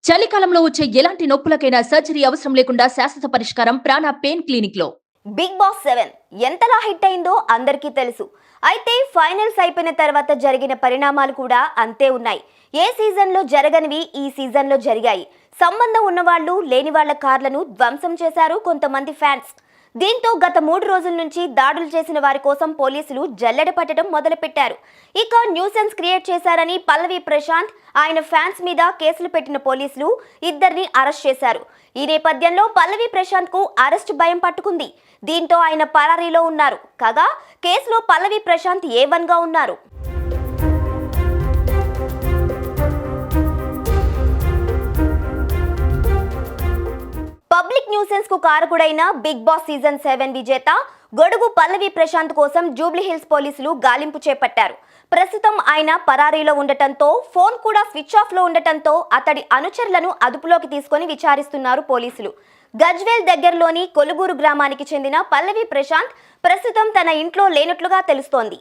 చలికాలంలో వచ్చే ఎలాంటి నొప్పులకైనా సర్జరీ అవసరం లేకుండా శాశ్వత పరిష్కారం ప్రాణ పెయిన్ క్లినిక్ లో. బిగ్ బాస్ 7 ఎంతలా హిట్ అయిందో అందరికీ తెలుసు. అయితే ఫైనల్స్ అయిపోయిన తర్వాత జరిగిన పరిణామాలు కూడా అంతే ఉన్నాయి. ఏ సీజన్లో జరగనివి ఈ సీజన్లో జరిగాయి. సంబంధం ఉన్నవాళ్లు లేని వాళ్ల కార్లను ధ్వంసం చేశారు కొంతమంది ఫ్యాన్స్. దీంతో గత 3 రోజుల నుంచి దాడులు చేసిన వారి కోసం పోలీసులు జల్లెడ పట్టడం మొదలుపెట్టారు. ఇక న్యూసెన్స్ క్రియేట్ చేశారని పల్లవి ప్రశాంత్ ఆయన ఫ్యాన్స్ మీద కేసులు పెట్టిన పోలీసులు ఇద్దరిని అరెస్ట్ చేశారు. ఈ నేపథ్యంలో పల్లవి ప్రశాంత్ కు అరెస్ట్ భయం పట్టుకుంది. దీంతో ఆయన పరారీలో ఉన్నారు. కాగా కేసులో పల్లవి ప్రశాంత్ A1 గా ఉన్నారు. పబ్లిక్ న్యూసెన్స్ కు కారకుడైన బిగ్ బాస్ సీజన్ 7 విజేత గొడుగు పల్లవి ప్రశాంత్ కోసం జూబ్లీ హిల్స్ పోలీసులు గాలింపు చేపట్టారు. ప్రస్తుతం ఆయన పరారీలో ఉండటంతో ఫోన్ కూడా స్విచ్ ఆఫ్ లో ఉండటంతో అతడి అనుచరులను అదుపులోకి తీసుకొని విచారిస్తున్నారు పోలీసులు. గజ్వేల్ దగ్గరలోని కొలుగూరు గ్రామానికి చెందిన పల్లవి ప్రశాంత్ ప్రస్తుతం తన ఇంట్లో లేనట్లుగా తెలుస్తోంది.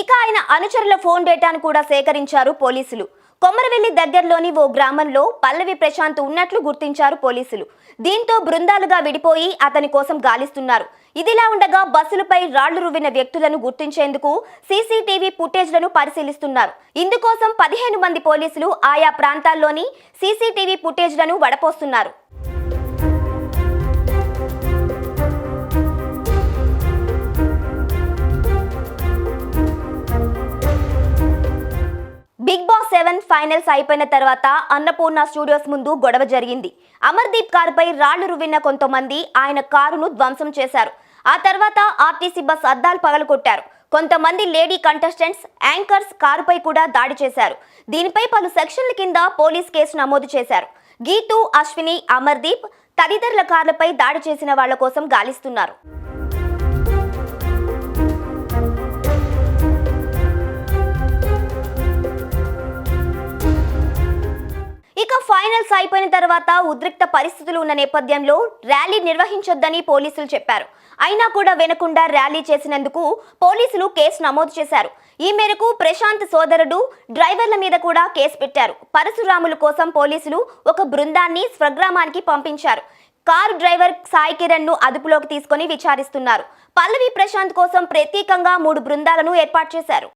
ఇక ఆయన అనుచరుల ఫోన్ డేటాను కూడా సేకరించారు పోలీసులు. కొమరవెల్లి దగ్గరలోని ఓ గ్రామంలో పల్లవి ప్రశాంత్ ఉన్నట్లు గుర్తించారు పోలీసులు. దీంతో బృందాలుగా విడిపోయి అతని కోసం గాలిస్తున్నారు. ఇదిలా ఉండగా బస్సులపై రాళ్లు రువ్విన వ్యక్తులను గుర్తించేందుకు సీసీటీవీ ఫుటేజ్లను పరిశీలిస్తున్నారు. ఇందుకోసం 15 మంది పోలీసులు ఆయా ప్రాంతాల్లోని సీసీటీవీ ఫుటేజ్లను వడపోస్తున్నారు. బిగ్ బాస్ 7 ఫైనల్స్ అయిపోయిన తర్వాత అన్నపూర్ణ స్టూడియోస్ ముందు గొడవ జరిగింది. అమర్దీప్ కారుపై రాళ్లు రువ్విన కొంతమంది ఆయన కారును ధ్వంసం చేశారు. ఆ తర్వాత ఆర్టీసీ బస్ అద్దాలు పగలగొట్టారు. కొంతమంది లేడీ కంటెస్టెంట్స్, యాంకర్స్ కారుపై కూడా దాడి చేశారు. దీనిపై పలు సెక్షన్ల కింద పోలీస్ కేసు నమోదు చేశారు. గీతూ, అశ్విని, అమర్దీప్ తదితరుల కార్లపై దాడి చేసిన వాళ్ల కోసం గాలిస్తున్నారు. ఇక ఫైనల్స్ అయిపోయిన తర్వాత ఉద్రిక్త పరిస్థితులు ఉన్న నేపథ్యంలో ర్యాలీ నిర్వహించొద్దని పోలీసులు చెప్పారు. అయినా కూడా వినకుండా ర్యాలీ చేసినందుకు పోలీసులు కేసు నమోదు చేశారు. ఈ మేరకు ప్రశాంత్ సోదరుడు డ్రైవర్ల మీద కూడా కేసు పెట్టారు. పరశురాముల కోసం పోలీసులు ఒక బృందాన్ని స్వగ్రామానికి పంపించారు. కారు డ్రైవర్ సాయి కిరణ్ ను అదుపులోకి తీసుకొని విచారిస్తున్నారు. పల్లవి ప్రశాంత్ కోసం ప్రత్యేకంగా 3 బృందాలను ఏర్పాటు చేశారు.